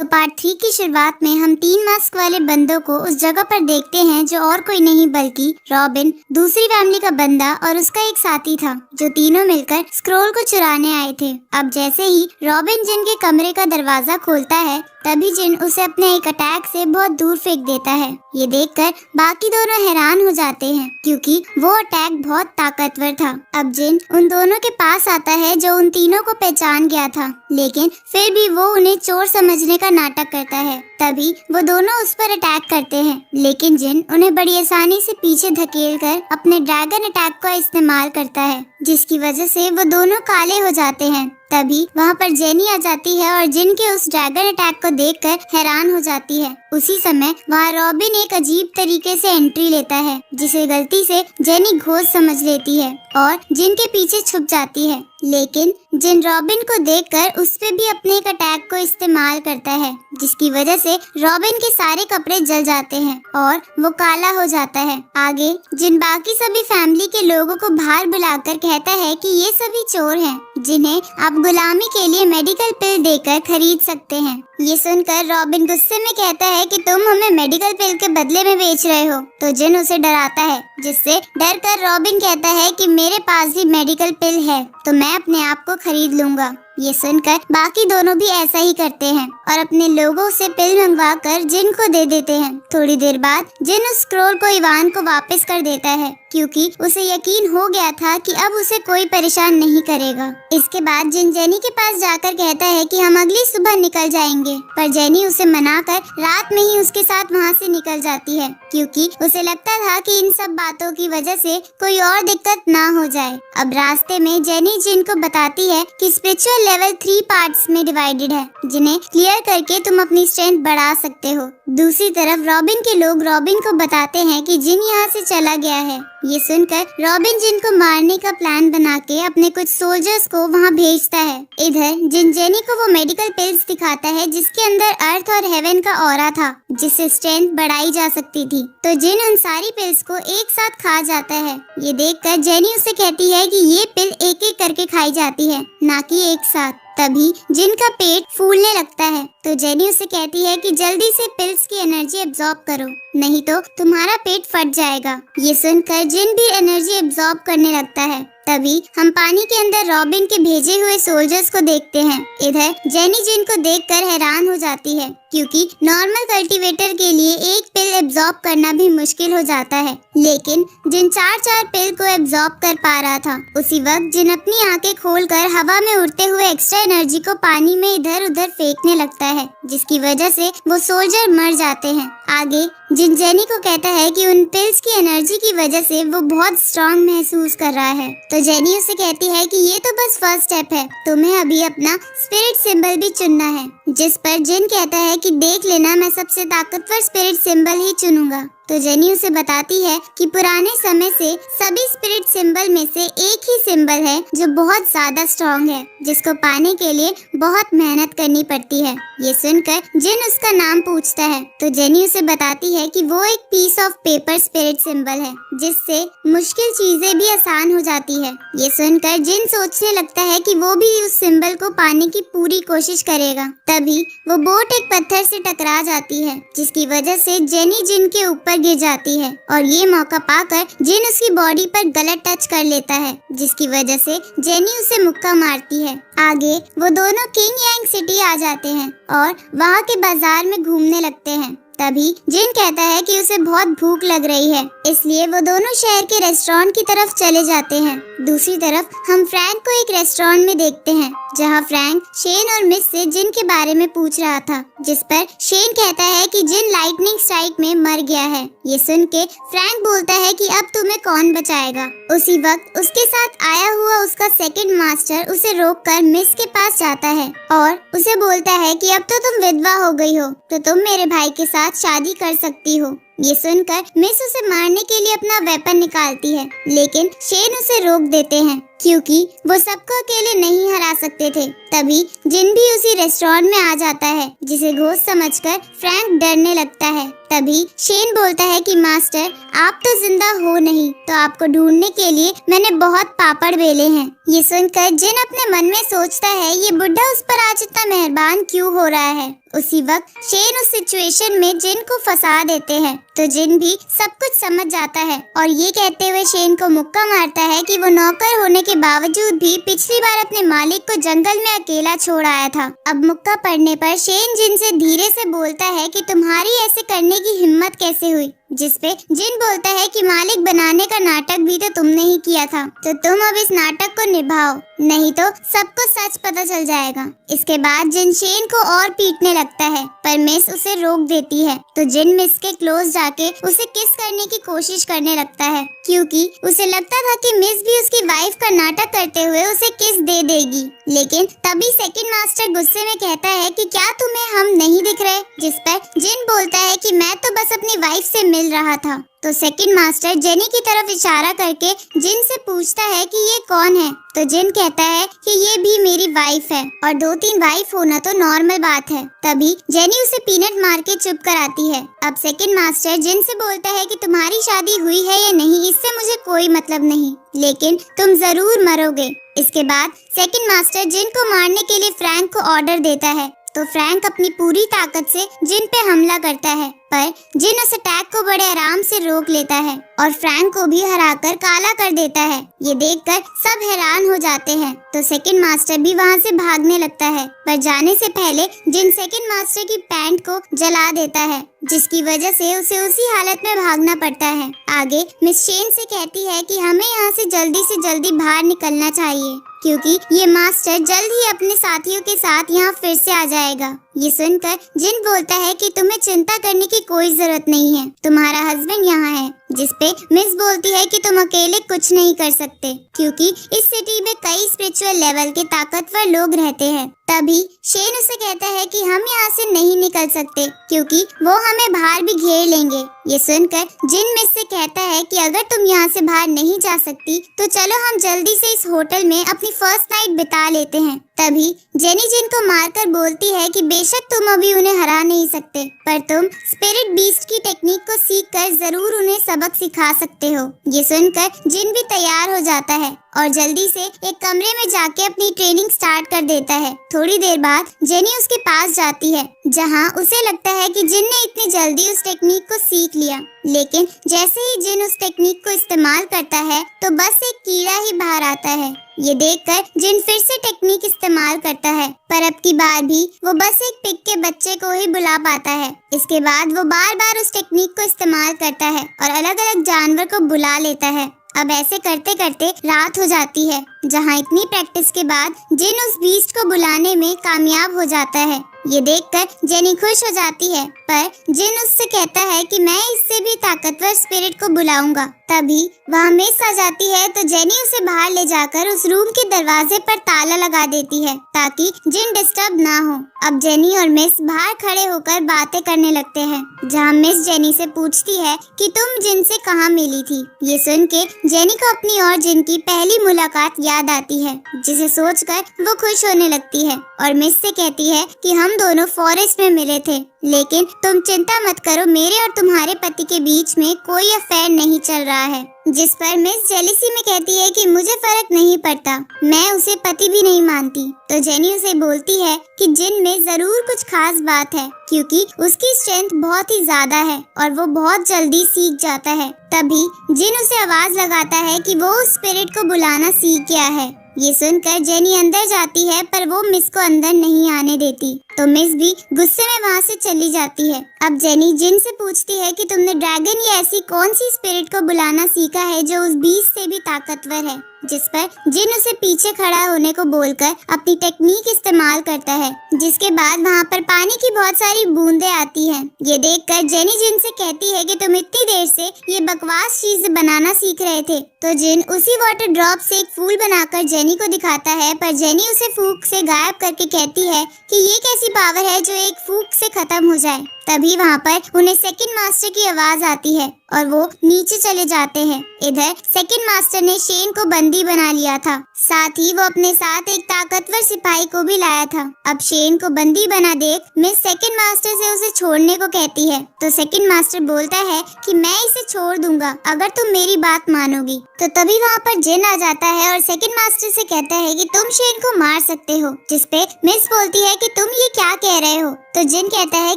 तो पार्ट 3 की शुरुआत में हम 3 मास्क वाले बंदों को उस जगह पर देखते हैं जो और कोई नहीं बल्कि रॉबिन, दूसरी फैमिली का बंदा और उसका एक साथी था जो तीनों मिलकर स्क्रोल को चुराने आए थे। अब जैसे ही रॉबिन जिन के कमरे का दरवाजा खोलता है तभी जिन उसे अपने एक अटैक से बहुत दूर फेंक देता है। ये देखकर बाकी दोनों हैरान हो जाते हैं क्योंकि वो अटैक बहुत ताकतवर था। अब जिन उन दोनों के पास आता है जो उन तीनों को पहचान गया था, लेकिन फिर भी वो उन्हें चोर समझने का नाटक करता है। तभी वो दोनों उस पर अटैक करते हैं, लेकिन जिन उन्हें बड़ी आसानी से पीछे धकेलकर अपने ड्रैगन अटैक का इस्तेमाल करता है, जिसकी वजह से वो दोनों काले हो जाते हैं। तभी वहाँ पर जेनी आ जाती है और जिन के उस ड्रैगन अटैक को देखकर हैरान हो जाती है। उसी समय वहाँ रॉबिन एक अजीब तरीके से एंट्री लेता है, जिसे गलती से जेनी घोस्ट समझ लेती है और जिन के पीछे छुप जाती है। लेकिन जिन रॉबिन को देखकर उस पे भी अपने एक अटैक को इस्तेमाल करता है, जिसकी वजह से रॉबिन के सारे कपड़े जल जाते हैं और वो काला हो जाता है। आगे जिन बाकी सभी फैमिली के लोगों को बाहर बुलाकर कहता है कि ये सभी चोर हैं जिन्हें आप गुलामी के लिए मेडिकल पिल देकर खरीद सकते हैं। ये सुनकर रॉबिन गुस्से में कहता है कि तुम हमें मेडिकल पिल के बदले में बेच रहे हो, तो जिन उसे डराता है, जिससे डर कर रॉबिन कहता है कि मेरे पास भी मेडिकल पिल है तो मैं अपने आप को खरीद लूंगा। ये सुनकर बाकी दोनों भी ऐसा ही करते हैं और अपने लोगों से पिल मंगवा कर जिन को दे देते हैं। थोड़ी देर बाद जिन उस स्क्रोल को इवान को वापस कर देता है क्योंकि उसे यकीन हो गया था कि अब उसे कोई परेशान नहीं करेगा। इसके बाद जिन जेनी के पास जाकर कहता है कि हम अगली सुबह निकल जाएंगे, पर जेनी उसे मनाकर रात में ही उसके साथ वहाँ से निकल जाती है क्योंकि उसे लगता था कि इन सब बातों की वजह से कोई और दिक्कत ना हो जाए। अब रास्ते में जेनी जिन को बताती है कि स्पिरिचुअल लेवल 3 पार्ट्स में डिवाइडेड है, जिन्हें क्लियर करके तुम अपनी स्ट्रेंथ बढ़ा सकते हो। दूसरी तरफ रॉबिन के लोग रॉबिन को बताते हैं कि जिन यहाँ से चला गया है। ये सुनकर रॉबिन जिन को मारने का प्लान बना के अपने कुछ सोल्जर्स को वहाँ भेजता है। इधर जिन जेनी को वो मेडिकल पिल्स दिखाता है जिसके अंदर अर्थ और हेवन का ऑरा था, जिससे स्ट्रेंथ बढ़ाई जा सकती थी, तो जिन उन सारी पिल्स को एक साथ खा जाता है। ये देखकर जेनी उसे कहती है कि ये पिल एक एक करके खाई जाती है, ना कि एक साथ। तभी जिन का पेट फूलने लगता है तो जेनी उसे कहती है कि जल्दी से पिल्स की एनर्जी एब्जॉर्ब करो, नहीं तो तुम्हारा पेट फट जाएगा। ये सुनकर जिन भी एनर्जी एब्जॉर्ब करने लगता है। तभी हम पानी के अंदर रॉबिन के भेजे हुए सोल्जर्स को देखते हैं। इधर जेनी जिन को देखकर हैरान हो जाती है क्योंकि नॉर्मल कल्टीवेटर के लिए एक पिल एब्जॉर्ब करना भी मुश्किल हो जाता है, लेकिन जिन 4 पिल को एब्जॉर्ब कर पा रहा था। उसी वक्त जिन अपनी आंखें खोलकर हवा में उड़ते हुए एक्स्ट्रा एनर्जी को पानी में इधर उधर फेंकने लगता है, जिसकी वजह से वो सोल्जर मर जाते हैं। आगे जिन जेनी को कहता है कि उन पिल्स की एनर्जी की वजह से वो बहुत स्ट्रांग महसूस कर रहा है, तो जेनी उसे कहती है कि ये तो बस फर्स्ट स्टेप है, तुम्हें अभी अपना स्पिरिट सिंबल भी चुनना है। जिस पर जिन कहता है कि देख लेना, मैं सबसे ताकतवर स्पिरिट सिंबल ही चुनूंगा। तो जेनी उसे बताती है कि पुराने समय से सभी स्पिरिट सिंबल में से एक ही सिंबल है जो बहुत ज्यादा स्ट्रॉन्ग है, जिसको पाने के लिए बहुत मेहनत करनी पड़ती है। ये सुनकर जिन उसका नाम पूछता है तो जेनी उसे बताती है कि वो एक piece of paper spirit symbol है, जिससे मुश्किल चीजें भी आसान हो जाती है। ये सुनकर जिन सोचने लगता है कि वो भी उस सिंबल को पाने की पूरी कोशिश करेगा। तभी वो बोट एक पत्थर से टकरा जाती है, जिसकी वजह से जेनी जिन के ऊपर गिर जाती है और ये मौका पाकर जिन उसकी बॉडी पर गलत टच कर लेता है, जिसकी वजह से जेनी उसे मुक्का मारती है। आगे वो दोनों किंग यांग सिटी आ जाते हैं और वहाँ के बाजार में घूमने लगते हैं। तभी जिन कहता है कि उसे बहुत भूख लग रही है, इसलिए वो दोनों शहर के रेस्टोरेंट की तरफ चले जाते हैं। दूसरी तरफ हम फ्रैंक को एक रेस्टोरेंट में देखते हैं, जहां फ्रैंक शेन और मिस से जिन के बारे में पूछ रहा था, जिस पर शेन कहता है कि जिन लाइटनिंग स्ट्राइक में मर गया है। ये सुन के फ्रैंक बोलता है कि अब तुम्हें कौन बचाएगा। उसी वक्त उसके साथ आया हुआ उसका सेकंड मास्टर उसे रोककर मिस के पास जाता है और उसे बोलता है कि अब तो तुम विधवा हो गई हो, तो तुम मेरे भाई के साथ शादी कर सकती हो। ये सुनकर मिस उसे मारने के लिए अपना वेपन निकालती है, लेकिन शेन उसे रोक देते हैं क्योंकि वो सबको अकेले नहीं हरा सकते थे। तभी जिन भी उसी रेस्टोरेंट में आ जाता है, जिसे घोस्ट समझकर फ्रैंक डरने लगता है। तभी शेन बोलता है कि मास्टर, आप तो जिंदा हो नहीं, तो आपको ढूंढने के लिए मैंने बहुत पापड़ बेले हैं। ये सुनकर जिन अपने मन में सोचता है, ये बुढ़ा उस पर आज इतना मेहरबान क्यों हो रहा है। उसी वक्त शेन उस सिचुएशन में जिन को फंसा देते हैं, तो जिन भी सब कुछ समझ जाता है और ये कहते हुए शेन को मुक्का मारता है कि वो नौकर होने के बावजूद भी पिछली बार अपने मालिक को जंगल में अकेला छोड़ आया था। अब मुक्का पड़ने पर शेन जिन से धीरे से बोलता है कि तुम्हारी ऐसे करने की हिम्मत कैसे हुई, जिसपे जिन बोलता है कि मालिक बनाने का नाटक भी तो तुमने ही किया था, तो तुम अब इस नाटक को निभाओ, नहीं तो सबको सच पता चल जाएगा। इसके बाद जिन शेन को और पीटने लगता है, पर मिस उसे रोक देती है। तो जिन मिस के क्लोज जाके उसे किस करने की कोशिश करने लगता है, क्योंकि उसे लगता था कि मिस भी उसकी वाइफ का नाटक करते हुए उसे किस दे देगी। लेकिन तभी सेकंड मास्टर गुस्से में कहता है कि क्या तुम्हें हम नहीं दिख रहे, जिस पर जिन बोलता है कि मैं तो बस अपनी वाइफ से मिल रहा था। तो सेकंड मास्टर जेनी की तरफ इशारा करके जिन से पूछता है कि ये कौन है, तो जिन कहता है कि ये भी मेरी वाइफ है और 2-3 वाइफ होना तो नॉर्मल बात है। तभी जेनी उसे पीनट मार के चुप कराती है। अब सेकंड मास्टर जिन से बोलता है कि तुम्हारी शादी हुई है या नहीं, इससे मुझे कोई मतलब नहीं, लेकिन तुम जरूर मरोगे। इसके बाद सेकंड मास्टर जिन को मारने के लिए फ्रैंक को ऑर्डर देता है। तो फ्रैंक अपनी पूरी ताकत से जिन पे हमला करता है, पर जिन उस अटैक को बड़े आराम से रोक लेता है और फ्रैंक को भी हराकर काला कर देता है। ये देखकर सब हैरान हो जाते हैं। तो सेकंड मास्टर भी वहाँ से भागने लगता है, पर जाने से पहले जिन सेकंड मास्टर की पैंट को जला देता है, जिसकी वजह से उसे उसी हालत में भागना पड़ता है। आगे मिस शेन से कहती है कि हमें यहाँ से जल्दी बाहर निकलना चाहिए, क्योंकि ये मास्टर जल्द ही अपने साथियों के साथ यहाँ फिर से आ जाएगा। ये सुनकर जिन बोलता है कि तुम्हें चिंता करने की कोई जरूरत नहीं है, तुम्हारा हस्बैंड यहाँ है। जिसपे मिस बोलती है कि तुम अकेले कुछ नहीं कर सकते, क्योंकि इस सिटी में कई स्पिरिचुअल लेवल के ताकतवर लोग रहते हैं। तभी शेन उसे कहता है कि हम यहाँ से नहीं निकल सकते, क्योंकि वो हमें बाहर भी घेर लेंगे। ये सुनकर जिन मिस से कहता है कि अगर तुम यहाँ से बाहर नहीं जा सकती, तो चलो हम जल्दी से इस होटल में अपनी फर्स्ट नाइट बिता लेते हैं। तभी जेनी जिन को मारकर बोलती है कि बेशक तुम अभी उन्हें हरा नहीं सकते, पर तुम स्पिरिट बीस्ट की टेक्निक को सीखकर जरूर उन्हें सबक सिखा सकते हो। ये सुनकर जिन भी तैयार हो जाता है और जल्दी से एक कमरे में जाके अपनी ट्रेनिंग स्टार्ट कर देता है। थोड़ी देर बाद जेनी उसके पास जाती है, जहां उसे लगता है कि जिन ने इतनी जल्दी उस टेक्निक को सीख लिया। लेकिन जैसे ही जिन उस टेक्निक को इस्तेमाल करता है, तो बस एक कीड़ा ही बाहर आता है। ये देखकर जिन फिर से टेक्निक इस्तेमाल करता है, पर अब की बार भी वो बस एक पिग के बच्चे को ही बुला पाता है। इसके बाद वो बार बार उस टेक्निक को इस्तेमाल करता है और अलग अलग जानवर को बुला लेता है। अब ऐसे करते करते रात हो जाती है, जहाँ इतनी प्रैक्टिस के बाद जिन उस बीस्ट को बुलाने में कामयाब हो जाता है। ये देखकर जेनी खुश हो जाती है, पर जिन उससे कहता है कि मैं इससे भी ताकतवर स्पिरिट को बुलाऊंगा। तभी वहाँ मिस आ जाती है, तो जेनी उसे बाहर ले जाकर उस रूम के दरवाजे पर ताला लगा देती है, ताकि जिन डिस्टर्ब ना हो। अब जेनी और मिस बाहर खड़े होकर बातें करने लगते हैं, जहाँ मिस जेनी से पूछती है कि तुम जिन से कहाँ मिली थी। ये सुन के जेनी को अपनी और जिन की पहली मुलाकात याद आती है, जिसे सोचकर वो खुश होने लगती है और मिस से कहती है कि हम दोनों फॉरेस्ट में मिले थे, लेकिन तुम चिंता मत करो, मेरे और तुम्हारे पति के बीच में कोई अफेयर नहीं चल रहा है। जिस पर मिस जेलिसी में कहती है कि मुझे फर्क नहीं पड़ता, मैं उसे पति भी नहीं मानती। तो जेनी उसे बोलती है कि जिन में जरूर कुछ खास बात है, क्योंकि उसकी स्ट्रेंथ बहुत ही ज्यादा है और वो बहुत जल्दी सीख जाता है। तभी जिन उसे आवाज लगाता है कि वो उस स्पिरिट को बुलाना सीख गया है। ये सुनकर जेनी अंदर जाती है, पर वो मिस को अंदर नहीं आने देती, तो मिस भी गुस्से में वहाँ से चली जाती है। अब जेनी जिन से पूछती है कि तुमने ड्रैगन या ऐसी कौन सी स्पिरिट को बुलाना सीखा है जो उस बीस्ट से भी ताकतवर है। जिस पर जिन उसे पीछे खड़ा होने को बोलकर अपनी टेक्निक इस्तेमाल करता है, जिसके बाद वहाँ पर पानी की बहुत सारी बूंदें आती हैं। ये देखकर जेनी जिन से कहती है कि तुम इतनी देर से ये बकवास चीज बनाना सीख रहे थे। तो जिन उसी वाटर ड्रॉप से एक फूल बनाकर जेनी को दिखाता है, पर जेनी उसे फूंक से गायब करके कहती है कि ये कैसी पावर है जो एक फूंक से खत्म हो जाए। तभी वहाँ पर उन्हें सेकंड मास्टर की आवाज आती है और वो नीचे चले जाते हैं। इधर सेकंड मास्टर ने शेन को बंदी बना लिया था, साथ ही वो अपने साथ एक ताकतवर सिपाही को भी लाया था। अब शेन को बंदी बना देख मिस सेकंड मास्टर से उसे छोड़ने को कहती है, तो सेकंड मास्टर बोलता है कि मैं इसे छोड़ दूंगा अगर तुम मेरी बात मानोगी। तो तभी वहाँ पर जिन आ जाता है और सेकंड मास्टर से कहता है कि तुम शेन को मार सकते हो, जिसपे मिस बोलती है कि तुम ये क्या कह रहे हो। तो जिन कहता है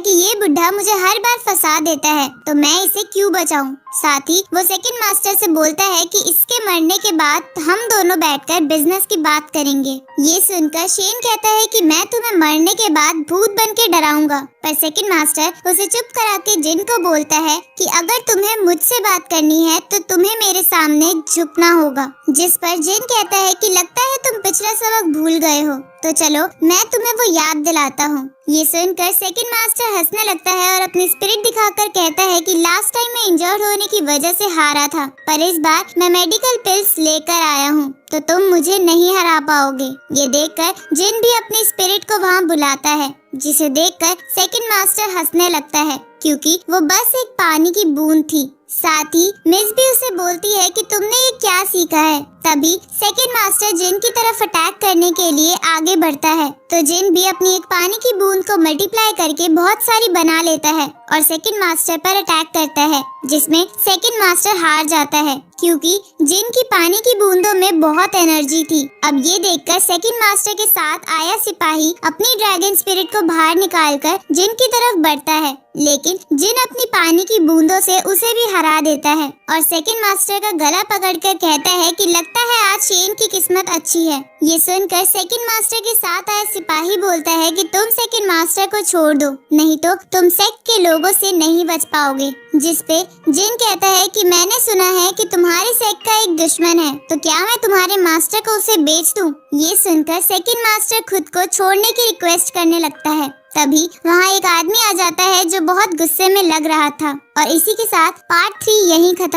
कि ये बुढ़ा मुझे हर बार फंसा देता है, तो मैं इसे क्यों बचाऊं। साथ ही वो सेकंड मास्टर से बोलता है कि इसके मरने के बाद हम दोनों बैठकर बिजनेस की बात करेंगे। ये सुनकर शेन कहता है कि मैं तुम्हें मरने के बाद भूत बन के डराऊंगा, पर सेकंड मास्टर उसे चुप करा के जिन को बोलता है कि अगर तुम्हें मुझसे बात करनी है तो तुम्हें मेरे सामने झुकना होगा। जिस पर जिन कहता है कि लगता है तुम पिछला सबक भूल गए हो, तो चलो मैं तुम्हें वो याद दिलाता हूँ। ये सुनकर सेकंड मास्टर हंसने लगता है और अपनी स्पिरिट दिखाकर कहता है कि लास्ट टाइम मैं इंजर्ड होने की वजह से हारा था, पर इस बार मैं मेडिकल पिल्स लेकर आया हूँ, तो तुम मुझे नहीं हरा पाओगे। ये देखकर जिन भी अपनी स्पिरिट को वहाँ बुलाता है, जिसे देखकर सेकंड मास्टर हंसने लगता है क्योंकि वो बस एक पानी की बूंद थी। साथ ही मिस भी उसे बोलती है कि तुमने ये क्या सीखा है। तभी सेकंड मास्टर जिन की तरफ अटैक करने के लिए आगे बढ़ता है, तो जिन भी अपनी एक पानी की बूंद को मल्टीप्लाई करके बहुत सारी बना लेता है और सेकंड मास्टर पर अटैक करता है, जिसमें सेकंड मास्टर हार जाता है क्योंकि जिन की पानी की बूंदों में बहुत एनर्जी थी। अब ये देखकर सेकंड मास्टर के साथ आया सिपाही अपनी ड्रैगन स्पिरिट को बाहर निकालकर जिन की तरफ बढ़ता है, लेकिन जिन अपनी पानी की बूंदों से उसे भी हरा देता है और सेकंड मास्टर का गला पकड़कर कहता है कि लगता है आज शेन की किस्मत अच्छी है। ये सुनकर सेकंड मास्टर के साथ आया सिपाही बोलता है कि तुम सेकंड मास्टर को छोड़ दो, नहीं तो तुम सेक्ट के लोगों से नहीं बच पाओगे। जिसपे जिन कहता है कि मैंने सुना है कि तुम्हारे सेक्ट का एक दुश्मन है, तो क्या मैं तुम्हारे मास्टर को उसे बेच दूं? ये सुनकर सेकंड मास्टर खुद को छोड़ने की रिक्वेस्ट करने लगता है। तभी वहाँ एक आदमी आ जाता है जो बहुत गुस्से में लग रहा था। और इसी के साथ पार्ट 3 यहीं खत्म।